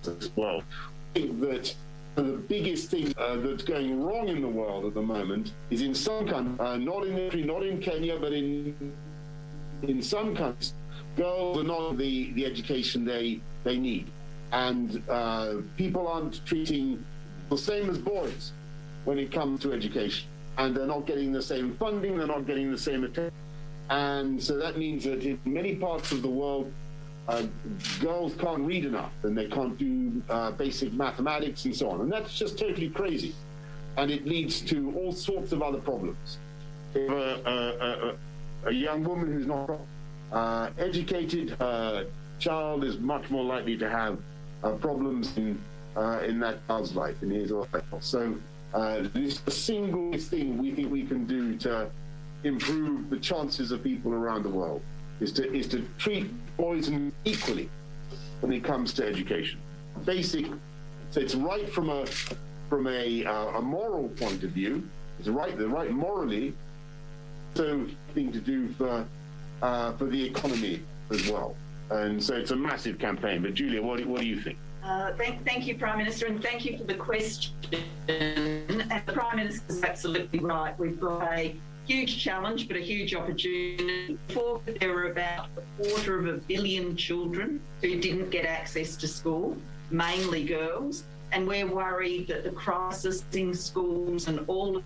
as well. I think that the biggest thing that's going wrong in the world at the moment is in some countries, not in Kenya, but in some countries, girls are not the education they need. And people aren't treating the same as boys when it comes to education. And they're not getting the same funding, they're not getting the same attention. And so that means that in many parts of the world, girls can't read enough and they can't do basic mathematics and so on. And that's just totally crazy. And it leads to all sorts of other problems. If a young woman who's not educated, her child is much more likely to have problems in that child's life, in his or her health. So this is the single thing we think we can do to improve the chances of people around the world, is to treat boys and girls equally when it comes to education. Basic, so it's right from a moral point of view. It's right morally. So thing to do for the economy as well. And so it's a massive campaign. But Julia, what do you think? Thank you, Prime Minister, and thank you for the question. And the Prime Minister is absolutely right. We've got a huge challenge, but a huge opportunity. Before, there were about 250 million children who didn't get access to school, mainly girls, and we're worried that the crisis in schools and all of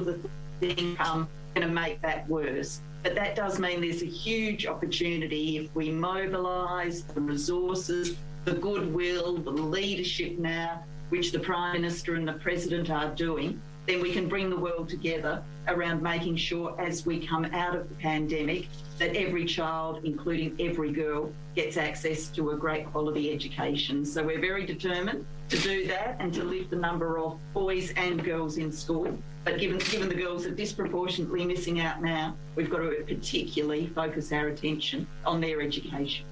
the things are going to make that worse. But that does mean there's a huge opportunity if we mobilise the resources, the goodwill, the leadership now, which the Prime Minister and the President are doing, then we can bring the world together around making sure as we come out of the pandemic that every child, including every girl, gets access to a great quality education. So we're very determined to do that and to lift the number of boys and girls in school. But given the girls are disproportionately missing out now, we've got to particularly focus our attention on their education.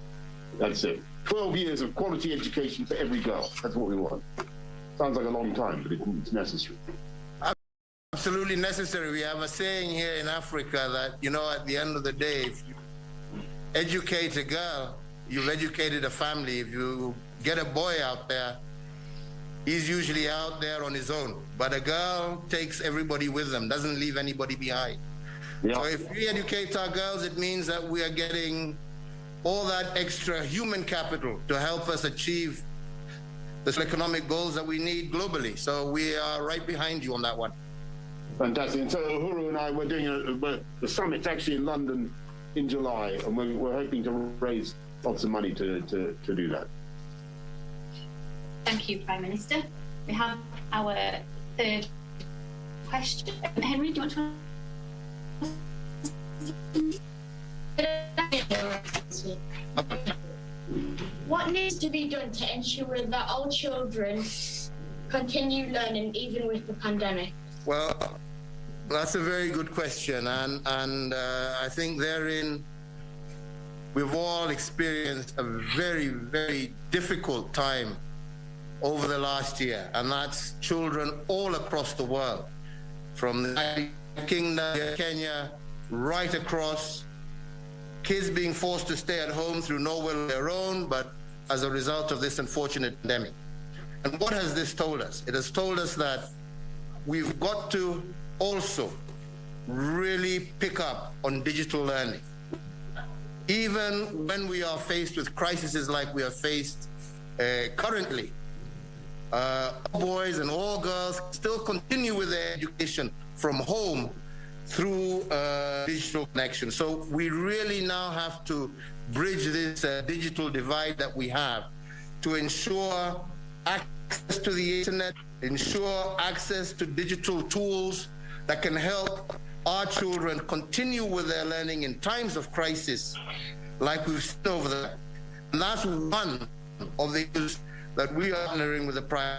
That's it. 12 years of quality education for every girl. That's what we want. Sounds like a long time, but it's necessary. Absolutely necessary. We have a saying here in Africa that, at the end of the day, if you educate a girl, you've educated a family. If you get a boy out there, he's usually out there on his own. But a girl takes everybody with them, doesn't leave anybody behind. Yeah. So if we educate our girls, it means that we are getting all that extra human capital to help us achieve the economic goals that we need globally. So we are right behind you on that one. Fantastic. And so Uhuru and I, we're doing the summit's actually in London in July, and we're hoping to raise lots of money to do that. Thank you, Prime Minister. We have our third question. Henry, do you want to? What needs to be done to ensure that all children continue learning even with the pandemic? Well, that's a very good question, and I think therein we've all experienced a very, very difficult time over the last year, and that's children all across the world, from the United Kingdom, Kenya, right across, kids being forced to stay at home through no will of their own, but as a result of this unfortunate pandemic. And what has this told us? It has told us that we've got to also really pick up on digital learning. Even when we are faced with crises like we are faced currently, all boys and all girls still continue with their education from home through digital connection. So we really now have to bridge this digital divide that we have to ensure access to the internet, ensure access to digital tools that can help our children continue with their learning in times of crisis like we've seen over there. And that's one of the issues that we are partnering with the Prime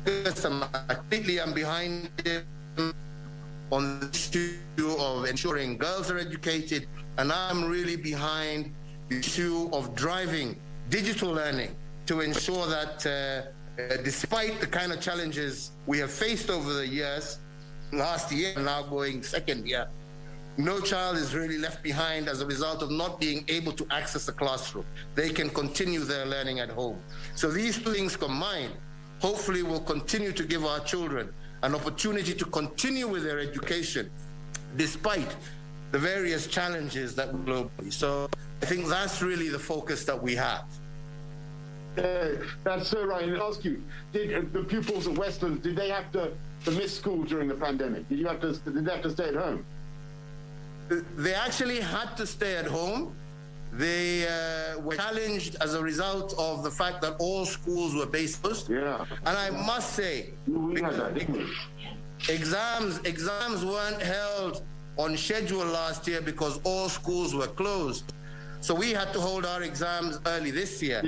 Minister. Completely I'm behind him on the issue of ensuring girls are educated, and I'm really behind the issue of driving digital learning to ensure that despite the kind of challenges we have faced over the years, last year, now going second year, no child is really left behind as a result of not being able to access the classroom. They can continue their learning at home. So these two things combined, hopefully will continue to give our children an opportunity to continue with their education despite the various challenges that globally. So I think that's really the focus that we have. That's so right. And I'll ask you, did the pupils at Westlands, did they have to miss school during the pandemic? Did they have to stay at home? They actually had to stay at home. They were challenged as a result of the fact that all schools were based closed. Yeah. And I must say, We had that, didn't we? exams weren't held on schedule last year because all schools were closed. So we had to hold our exams early this year.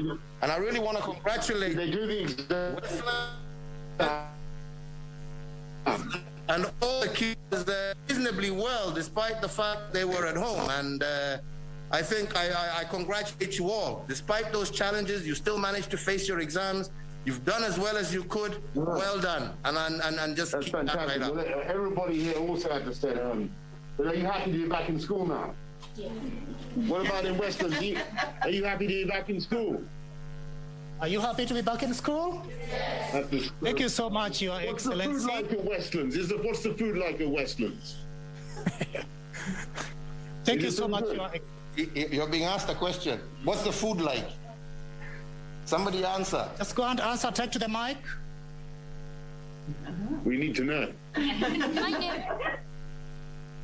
And I really want to congratulate They do the exam. and all the kids reasonably well, despite the fact they were at home. And I think I congratulate you all. Despite those challenges, you still managed to face your exams. You've done as well as you could. Well done. And just That's keep that fantastic. right up. Well, everybody here also had to stay at home. But are you happy to be back in school now? Yeah. What about in Westlands? Are you happy to be back in school? Are you happy to be back in school? Thank you so much, Your What's the Excellency. food like at Westlands? What's the food like at Westlands? Thank Is you it so much, good? Your You're being asked a question. What's the food like? Somebody answer. Just go and answer. Take to the mic. We need to know.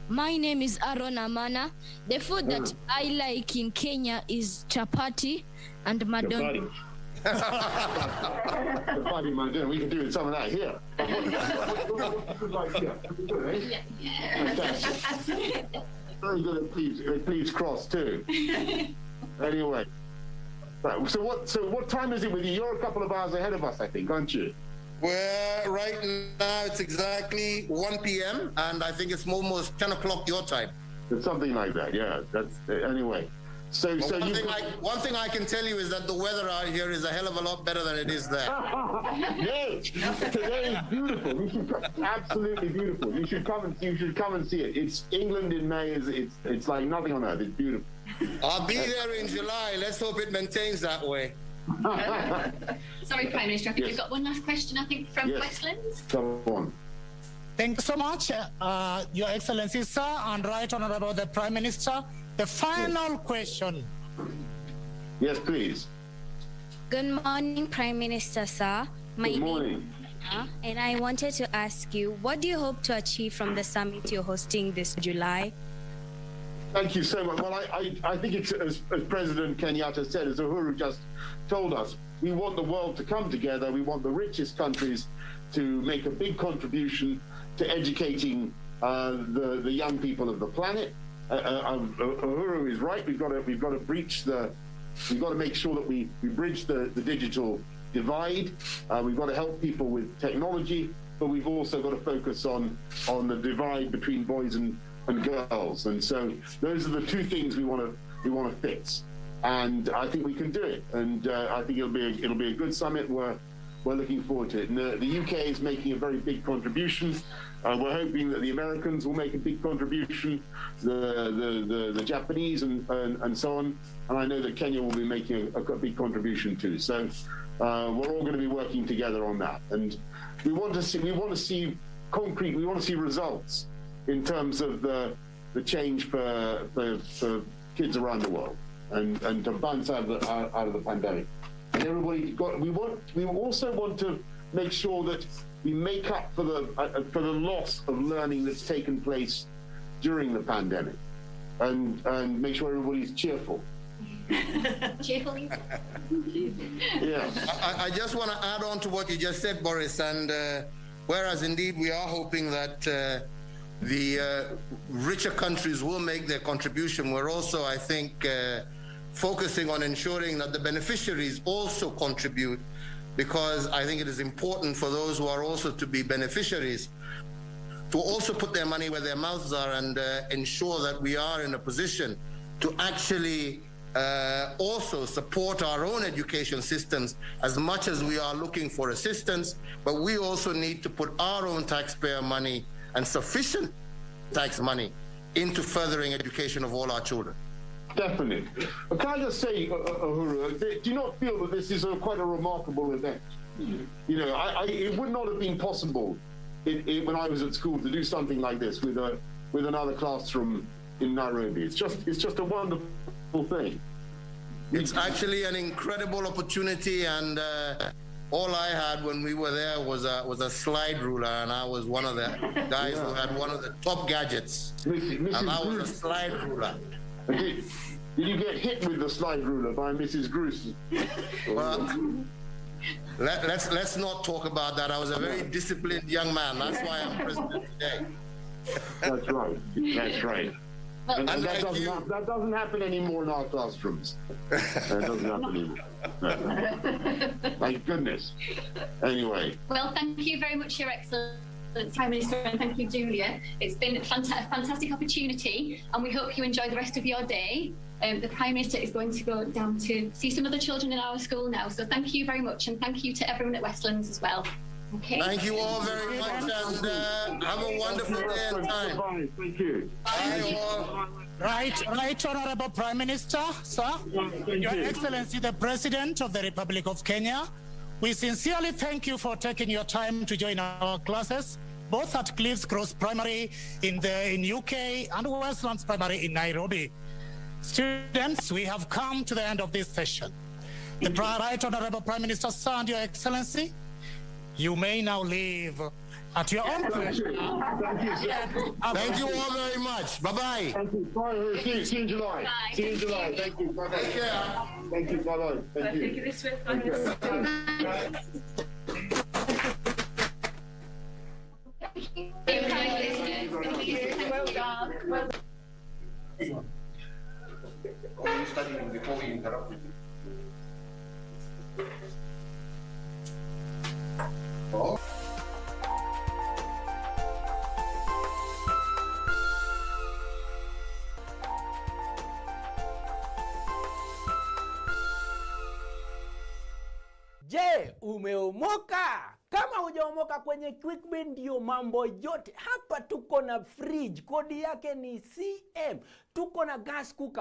My name is Aaron Amana. The food that I like in Kenya is chapati and madon. Chapati, madon. We can do some of that here. What's the food like here? Good, eh? Fantastic. Very good at Cleves Cross too. Anyway. Right, so what time is it with you? You're a couple of hours ahead of us, I think, aren't you? Well, right now it's exactly 1 p.m. and I think it's almost 10 o'clock your time. It's something like that, yeah. That's anyway. So One thing I can tell you is that the weather out here is a hell of a lot better than it is there. No, today is beautiful. Absolutely beautiful. You should come and see it. It's England in May. It's like nothing on earth. It's beautiful. I'll be there in July. Let's hope it maintains that way. Sorry, Prime Minister, I think Yes. we've got one last question, I think, from Yes. Westlands. Come on. Thank you so much, Your Excellency, sir, and Right Honorable the Prime Minister. The final question. Yes, please. Good morning, Prime Minister, sir. My Good name morning. is Anna, and I wanted to ask you, what do you hope to achieve from the summit you're hosting this July? Thank you so much. Well, I think it's, as President Kenyatta said, as Uhuru just told us, we want the world to come together. We want the richest countries to make a big contribution to educating the young people of the planet. Uhuru is right. We've got to make sure that we bridge the digital divide. We've got to help people with technology, but we've also got to focus on the divide between boys and girls. And so those are the two things we want to fix. And I think we can do it. And I think it'll be a good summit. We're looking forward to it. And the UK is making a very big contribution. We're hoping that the Americans will make a big contribution, the Japanese and so on. And I know that Kenya will be making a big contribution too. So we're all going to be working together on that. And we want to see concrete. We want to see results in terms of the change for kids around the world and to bounce out of the pandemic. And everybody we also want to make sure that we make up for the loss of learning that's taken place during the pandemic, and make sure everybody's cheerful. Cheerfully. Yeah. I just want to add on to what you just said, Boris, and whereas indeed we are hoping that the richer countries will make their contribution, we're also, I think, focusing on ensuring that the beneficiaries also contribute, because I think it is important for those who are also to be beneficiaries to also put their money where their mouths are and ensure that we are in a position to actually also support our own education systems as much as we are looking for assistance. But we also need to put our own taxpayer money and sufficient tax money into furthering education of all our children. Definitely. But can I just say, Uhuru, do you not feel that this is quite a remarkable event? You know, it would not have been possible when I was at school to do something like this with another classroom in Nairobi. It's just a wonderful thing. It's actually an incredible opportunity, and all I had when we were there was a slide ruler, and I was one of the guys who had one of the top gadgets. And I was a slide ruler. Did you get hit with the slide ruler by Mrs. Bruce? Well, let's not talk about that. I was a very disciplined young man. That's why I'm president today. That's right. That's right. And that doesn't happen anymore in our classrooms. That doesn't happen anymore. Thank goodness. Anyway. Well, thank you very much, Your Excellency, Prime Minister, and thank you, Julia. It's been a fantastic opportunity, and we hope you enjoy the rest of your day. The Prime Minister is going to go down to see some of the children in our school now. So thank you very much, and thank you to everyone at Westlands as well. Okay. Thank you all very much, and have a wonderful day and time. Bye. Thank you. Bye all. Right, Honorable Prime Minister, sir, Your Excellency, the President of the Republic of Kenya, we sincerely thank you for taking your time to join our classes, both at Cleves Cross Primary in UK and Westlands Primary in Nairobi. Students, we have come to the end of this session. The Right Honorable Prime Minister, sir, and Your Excellency, you may now leave at your own pleasure. Thank you, sir. Thank you all very much. Bye-bye. Thank you. Bye. See you in July. Bye. See you in July. Thank you. Bye-bye. Take care. Thank you. Bye-bye. Thank you. Thank you this way. Take care. Well done. What are you studying before we interrupt you? Oh. Je, umeomoka? Kama hujaomoka kwenye QuickBin ndio mambo yote. Hapa tuko na fridge, kodi yake ni CM. Tuko na gas cooker.